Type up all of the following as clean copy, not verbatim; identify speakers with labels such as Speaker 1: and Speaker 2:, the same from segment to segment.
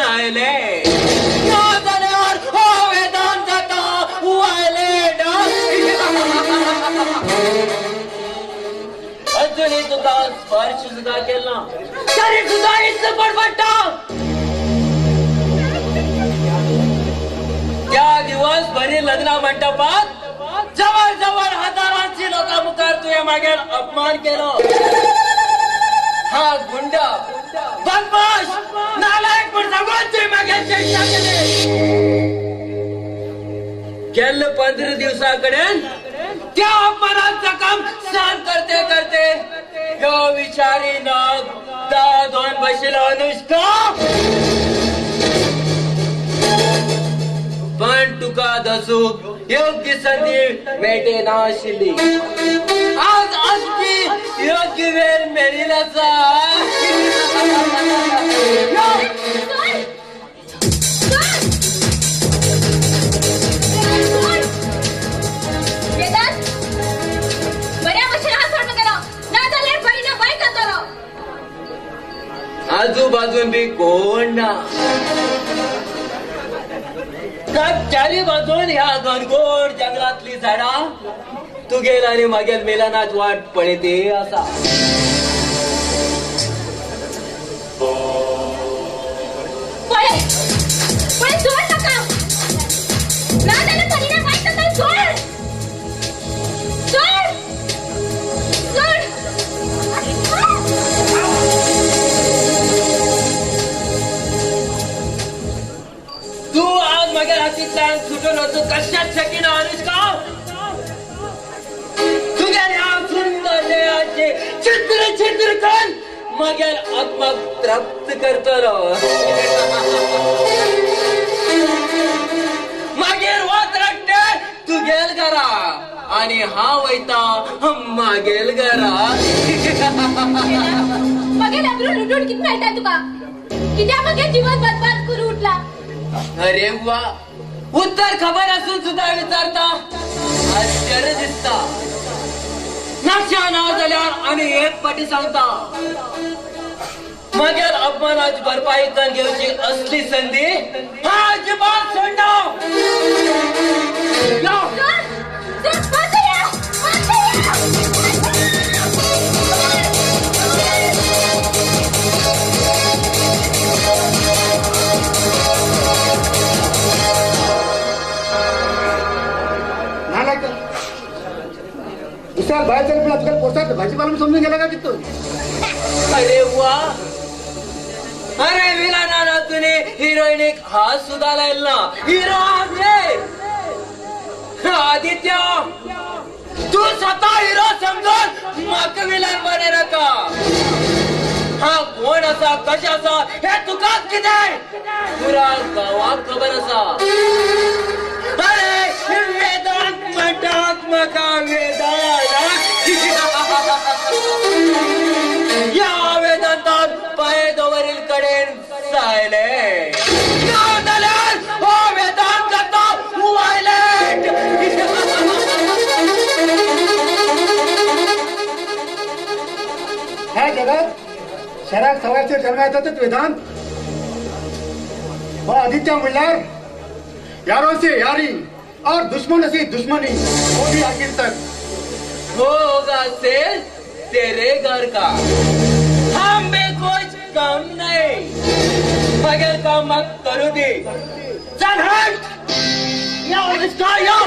Speaker 1: सायले ना जाल्यार हो वेदांत जाता वायलेट अजूनही तुका स्पर्श सुद्धा केला तरी सुद्धा इतकं पडपडता त्या दिवस भरी लग्न मंडपात जवळ जवळ हजारांची लोक मुखार तुझ्या मागे अपमान केलो हा गुंडा बदमाश नालायक पण सगळं तुझ्या मागे चेष्टा केली गेल्या 15 दिवसाकडे त्या अपमानाचं काम सहन करते करते ह्यो विचारी नाग दोन बशिलो अनुष्का पण तुका दसूक योग्य संधी मेटे नाशिल्ली आज अशी योग्य वेळ मेळील आसा आजूबाजून बी कोण ना चारी बाजून ह्या घनघोर जंगलातली झाडा तुगेल आणि मागेल मेलानाच वाट पळते असा सुटून होतो कशात शकीन अनुष्का तुझ्या या सुंदर देहाचे चित्र चित्र कर मगेल आत्मा तृप्त करतो मागेल वात रट्टे तू गेल घरा आणि हा वैता मागेल घरा
Speaker 2: मगेल अब्रू लुटून किती माहिती तुका किती मगे जीवन बदबाद करू उठला
Speaker 1: अरे वा उत्तर खबर असून सुद्धा विचारता आश्चर्य दिसता नाशा नाव झाल्यावर आणि एक पाठी सांगता मागेल अपमानाची भरपाई करून घेऊची असली संधी हा अजिबात सोडणार
Speaker 3: बाहेर जाईल पण आजकाल पोस्टात भाजीपाला समजून गेला का किती
Speaker 1: अरे वा अरे विलाना तुने हिरोईनिक हात सुद्धा लायला हिरो आदित्य तू स्वतः हिरो समजून मग विलन बने नका हा कोण असा कशा असा हे तुका किती पुरा गावात खबर असा अरे वेदांत म्हणतात मका वेदांत या वेदांतात पाय दोवरील कडेन सायले हो वेदांत जातो वायलेट
Speaker 3: ह्या जगात शहरात सवायचे जन्म येतातच वेदांत और आदित्य म्हणल्यार यारों से यारी और दुश्मनों से दुश्मनी वो भी आखिर तक
Speaker 1: होगा से तेरे घर का हमें कुछ काम नहीं मगर काम मत करो दे चल हट या इसका या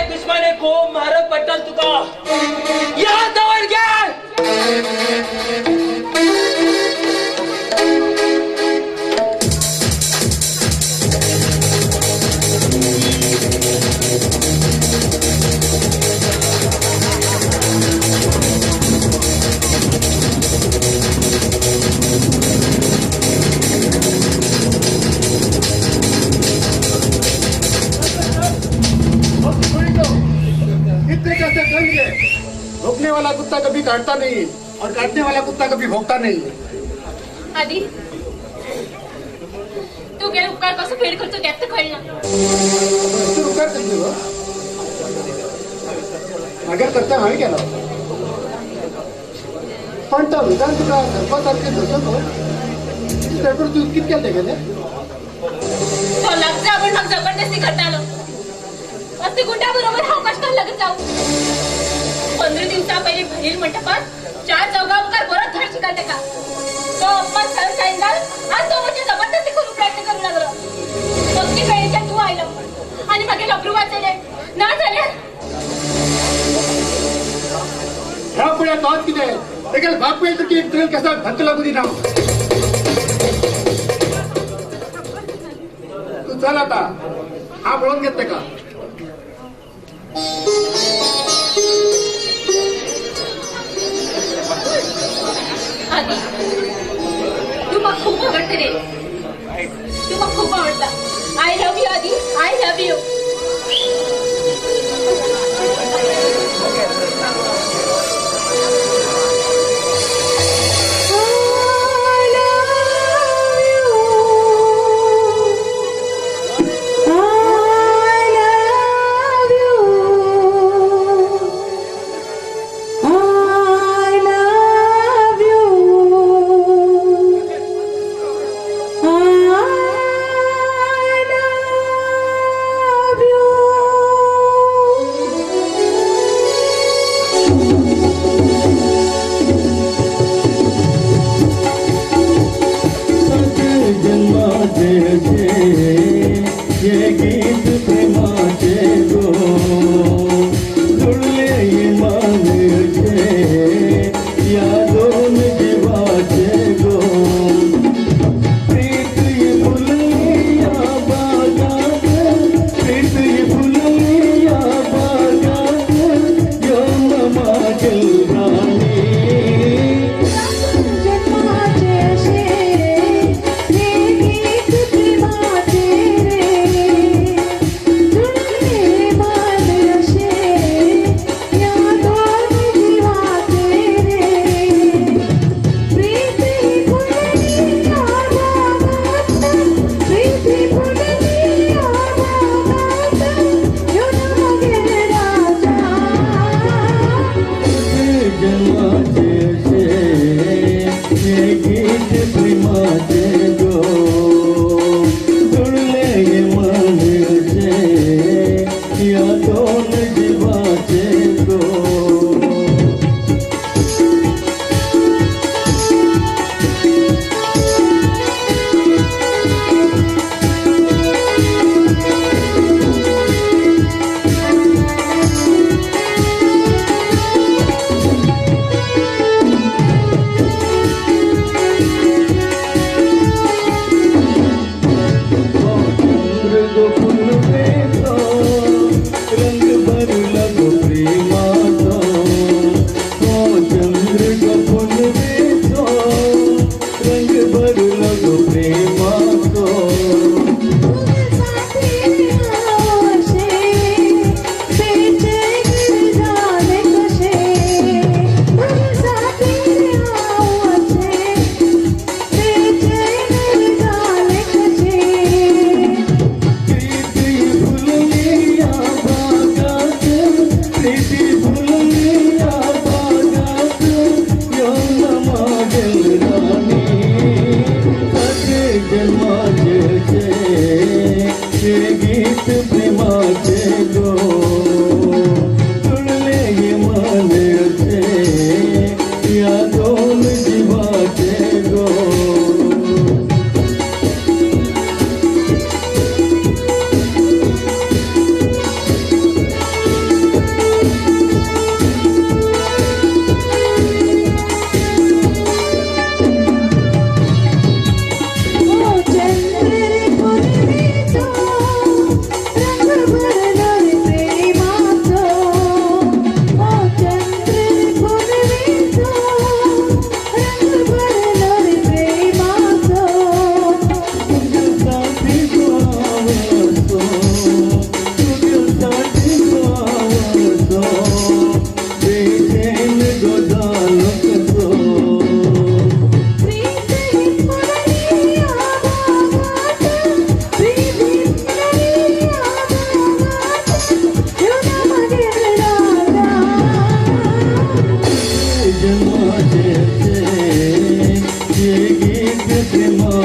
Speaker 1: दुश्मने को मारत पटल तुका या दौड़ गया
Speaker 3: रास्ता कभी काटता नहीं और काटने वाला कुत्ता कभी भोगता नहीं.
Speaker 2: आधी तू गेले उपकार कसं फेड करतो त्यात तर कळलं.
Speaker 3: तू उपकार करते हो. मागे करता नाही केला. पण तो विधान तुला सर्वांसारखे नसतो. पेपर तू किती केले गेले.
Speaker 2: तो लागजा आपण मग जबरदस्ती करता आलो. असे गुंडाबरोबर हा कष्ट लगत जाऊ. 15 दिवसा पहिले भरील मंडपात 4 चौघा उपकार परत धड शिकायचे का. तो अपमान सहन जाईल आणि तो म्हणजे जबरदस्ती करून प्रयत्न करू लागलो. पत्नी वेळेच्या तू आयलं आणि मागे लबरू वाचले ना झाले.
Speaker 3: ह्या पुढे तोच किती एकाला बाप वेळ की ट्रेन कसा धक्क लागू दिना. तू चल आता हा बोलून घेते का.
Speaker 2: आधी तू मग खूप आवडते रे. तू मग खूप आवडता. आय लव्ह यू आधी. I love you.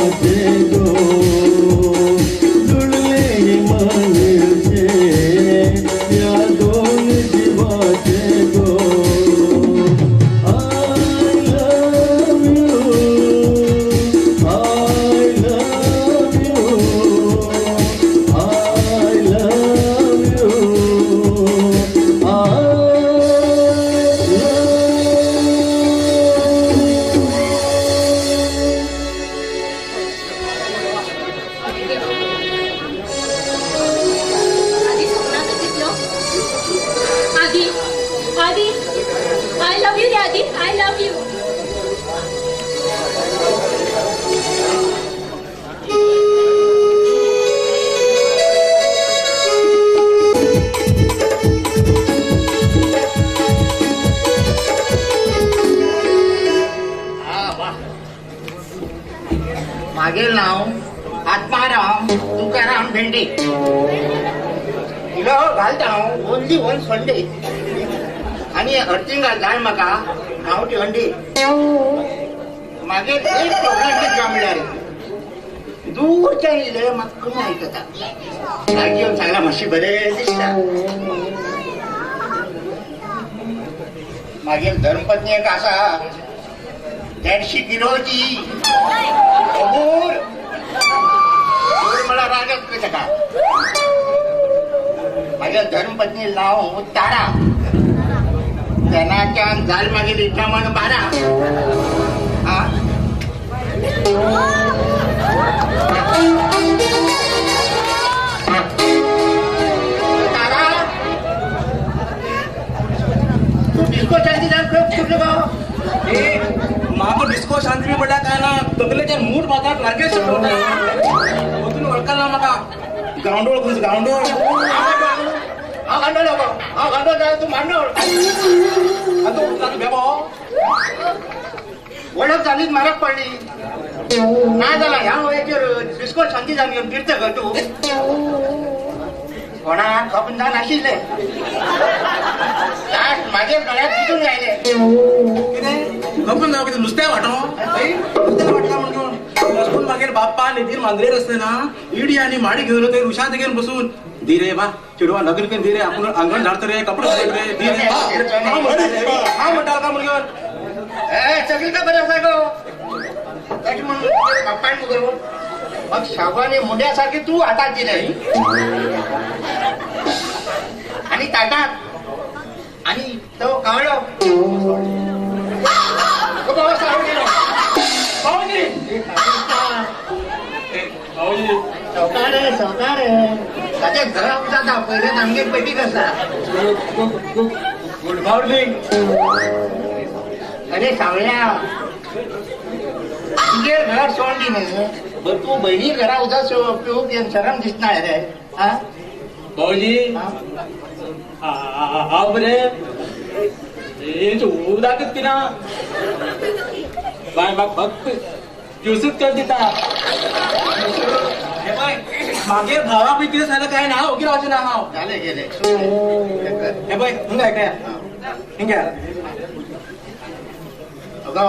Speaker 4: जीवाचे गो जुळले मानचे या दोन जीवाचे गो I love you I love you I love you
Speaker 2: आधी स्वप्नात दिसलो आधी आधी आय लव्ह यू रे आधी आय लव्ह यू
Speaker 5: मागील नाव आत्माराम तुकाराम भेंडे तिला घालता हांव ओनली वन संडे आणि अर्थिंगा जाय म्हाका गांवठी अंडी मागीर एक प्रोग्राम कितें म्हणल्यार दूरच्यान येयले म्हाका कमी आयकता लागीं येवन सांगला मातशी बरें दिसता मागीर धर्मपत्नी एक आसा 150 किलोची अबोर मला राग येतलो ताका माझ्या धर्मपत्नी नाव तारा तेन्नाच्यान जाल मागीर इटामण 12 हा तारा तू डिस्को चालती जाल कुठलं गाव
Speaker 6: म्हाका डिस्को शांती म्हणल्यार काय ना तकलेचे मूड म्हाका लागेच वचून वळखना म्हाका गांवडोळ खंय गांवडोळ
Speaker 5: हांव गांडोळ गो हांव गांडोळ जाय तूं मांडोळ
Speaker 6: तूं बेबो
Speaker 5: वळख जालीच म्हारग पडली ना जाल्यार ह्या वयाचेर डिस्को शांती जावन घेवन फिरता गो तूं कोणाक खबर ना नाशिल्ले मागीर गळ्यात भिजून गायले
Speaker 6: कितें खबर ना कितें नुस्त्या वांटो नुस्त्या वांटला म्हणून वचून मागीर बाप्पा निधीर मांद्रेर असते ना इडी आनी माडी घेवन ते रुशांत घेवन बसून धीरे बा चेडवा नगर करून धीरे आपण अंगण झाडतो रे कपडे घालतो रे धीरे हांव म्हणटा का म्हणून
Speaker 5: ए सगळी का बरें आसा गो ताचे म्हणून बाप्पान मुगो मग शाबाने मुंड्यासारखी तू हातात दिले आणि ताटात आणि तो कावळो बाबा सावळी सवकार ताच्या घरा जाता पहिले आमगे पेटी कसा
Speaker 1: गुड मॉर्निंग
Speaker 5: अरे सावळ्या तुझे घर सोड न्ही बर तू बहिणी घरा उदा पिवूक शरम दिसना रे हा
Speaker 1: भाऊजी हांव बरें उदाकच किना बाय म्हाका फक्त ज्यूसच कर दिता
Speaker 6: हे पळय मागीर भावा बी कितें जालें काय ना ओगी रावचें ना हांव
Speaker 5: झाले गेले
Speaker 6: हे पळय हिंगा आयकया हिंगा
Speaker 5: अगो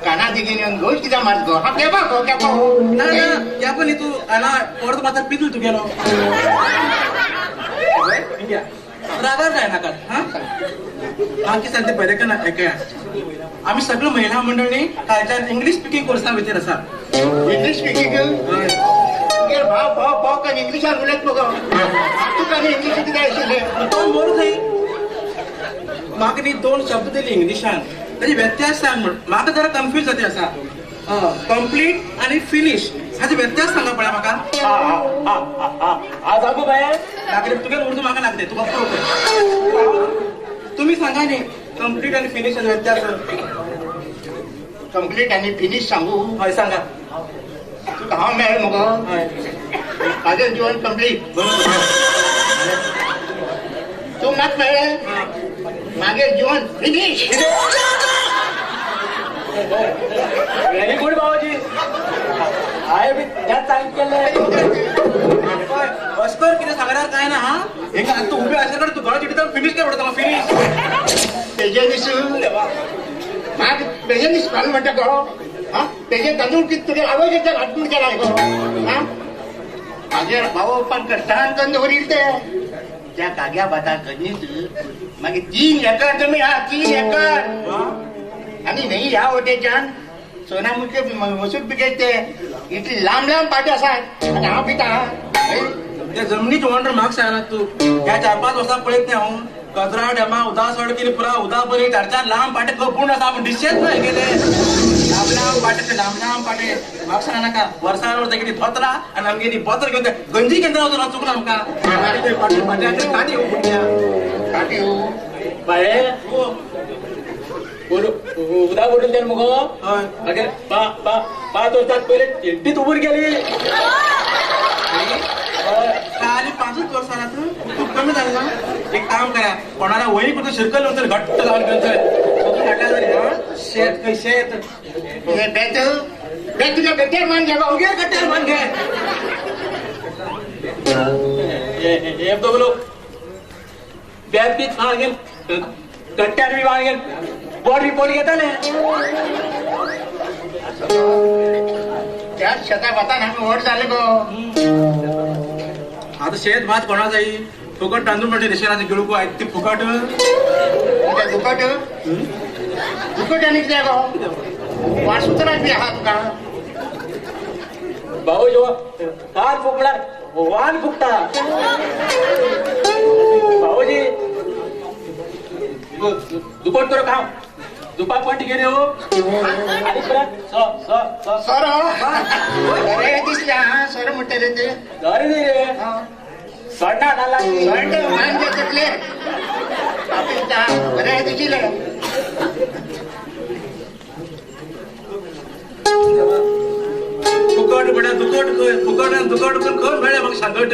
Speaker 5: काना दिगेन येवन गोश कित्याक मारत गो हा केपा गो केपा
Speaker 6: ना ना या पण तू आना परत मात्र पितूल तू गेलो हिंगा रागार जाय नाका हा हांव कितें सांगता पळय का ना आयकया आमी सगळे महिला मंडळी कालच्यान इंग्लीश स्पिकींग कोर्सा भितर आसा
Speaker 5: इंग्लीश स्पीकिंग तुगे भाव भाव भाव कन इंग्लिशान उलयत मगो तुका इंग्लीश कितें आशिल्ले
Speaker 6: दोन बोल थंय म्हाका न्ही 2 शब्द दिले इंग्लिशान ताचे व्यत्यास सांग म्हण म्हाका जरा कन्फ्यूज जाते आसा कंप्लीट आणि फिनिश हाचे व्यत्यास सांगा पळय म्हाका
Speaker 1: आज सांगू बाय
Speaker 6: नागरीक तुगे उर्दू म्हाका लागते तुका कळत तुम्ही सांगा न्ही कंप्लीट आणि फिनिश हाचे व्यत्यास
Speaker 5: कंप्लीट आणि फिनिश सांगू
Speaker 6: हय सांगा
Speaker 5: तुका हांव मेळ मगो
Speaker 6: हय
Speaker 5: माझे जीवन कंप्लीट तू म्हाका मेळ्ळे मागे जीवन फिनिश
Speaker 1: व्हेरी गुड भाऊजी हाय बी त्यात सांग केलं
Speaker 6: अस्कर कितें सांगणार काय ना हा हेंगा तू उबे आसले तू घरा चिडटा फिनिश काय म्हणटा फिनिश
Speaker 5: तेजे दीस म्हाका तेजे दीस घाल म्हणटा गो हा त्याचे तांदूळ किती तुझे आवाज येतात आठवून केला आहे गो हा माझे भाऊ पण कष्टान तांदूळ ते त्या काग्या बाता कधीच मागे 3 एकर तुम्ही हा 3 एकर आणि नाही ह्या होत्याच्यान सोनामुखे मसूर पिकायचे इतली लांब लांब पाठी असतात आणि हा पिता
Speaker 6: त्या जमनीत वॉन्डर मार्क्स आहे ना तू या 4-5 वर्षा पळत नाही हो कचरा डेमा उदास केली पुरा उदा बरी 4-4 लांब पाटे कपून असा आपण डिशेच नाही गेले लांब लांब पाटे मार्क्स आहे नका वर्षावर किती धोतरा आणि आमगे पत्र घेऊन गंजी केंद्र होतो ना चुकला आमका पाटे पाटे काठी हो पुढल्या
Speaker 5: काठी हो
Speaker 1: बाहे उदा बोलून द्या मग अगे 5 वर्षात पहिले एकटीच उभून गेली
Speaker 6: खाली 5च वर्षाला खूप कमी झालं ना एक काम करा कोणाला वही कुठं शिरकल नव्हतं घट्ट लावून घेतोय शेत काही शेत
Speaker 5: हे बेट तुझ्या बेट्यावर मान घ्या
Speaker 6: उगे गट्ट्यावर मान घे
Speaker 1: एक दोघं लोक बॅग बीच मागेल गट्ट्यार बी मागेल बोट घेता ना
Speaker 5: त्या शेता बाता ना ओढ झाले गो
Speaker 6: आता शेत भात कोणाचा येईल फुकट तांदूळ म्हणजे रेशनाचे गिळूक आहेत ते फुकट
Speaker 5: तुझ्या दुकट आणि त्या गो वासूत्र बी आहात का
Speaker 1: भाऊ जेव्हा फार फुकणार वान फुकता भाऊजी दुपार तर काम दुपार पण गेले हो आणि परत
Speaker 5: सर अरे दिसल्या हा सर म्हणते रे ते
Speaker 1: घरी नाही रे सडा झाला
Speaker 5: मान घेतले बरे दिसले
Speaker 6: फुकट बड्या फुकट कोण भेळे मग सांगट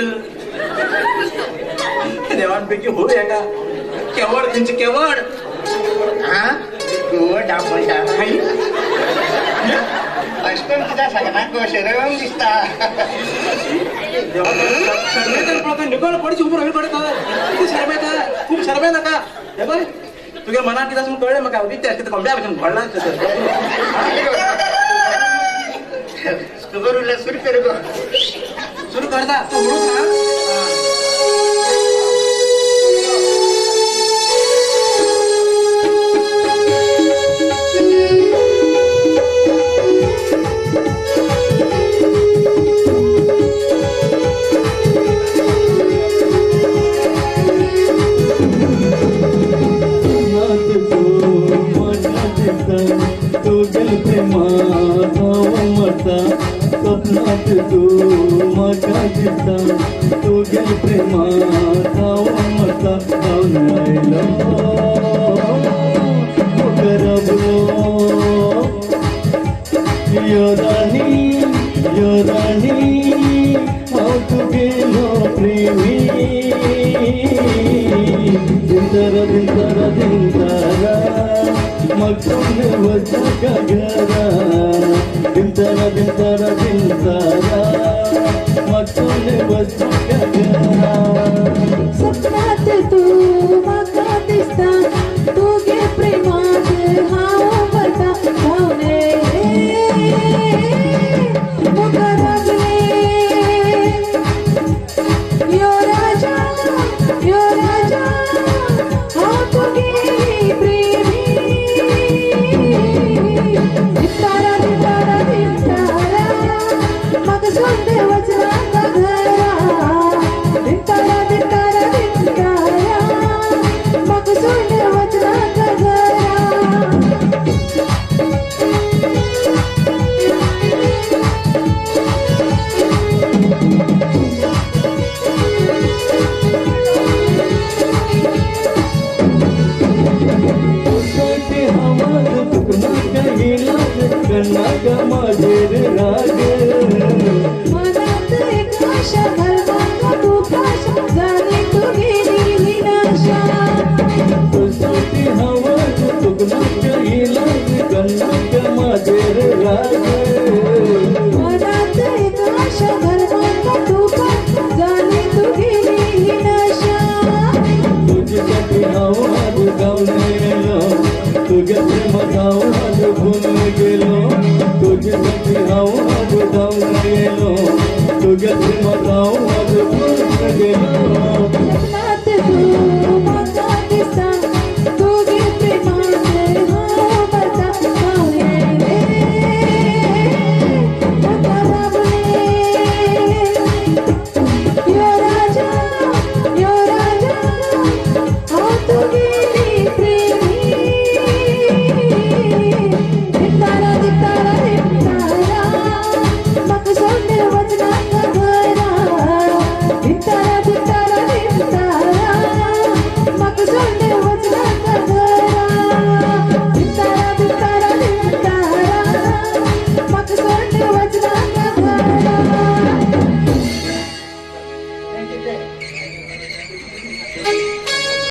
Speaker 6: देवांपैकी हो का केवळ त्यांची केवळ
Speaker 5: हा तू डापणता अष्टम तुझा सगळ्यांना शरम दिसता
Speaker 6: निकोळ पडची उभं राहिली पडत खूप शरम आहे नका हे बघ तुझ्या मनात किती असं कळलं मग विद्या कोंब्या घडला
Speaker 5: सुरू कर गो
Speaker 6: सुरू करता तू म्हणून ना
Speaker 4: स्वप्नात तू माझ्या दिसता तू गेल प्रेमा मता राहिला करबलो योरानी हाव तू गेलो प्रेमी दिंतरा मग तुझे वचा का घरा दिंतरा मग तुझे वचा का घरा
Speaker 7: स्वप्नात तू माका दिसता तू गे प्रेमात हाव वता धावणे मुका लागले यो राजा हाव तू गे प्रेमी दिंतारा मग सोडे वचना का घरा दिंतारा मग सोडे वचना का घरा
Speaker 4: उसाचे हवाज फुकना का माझेर राग
Speaker 7: मनात
Speaker 4: गेलो तुझ्या प्रेमात आज पूर्ण गेलो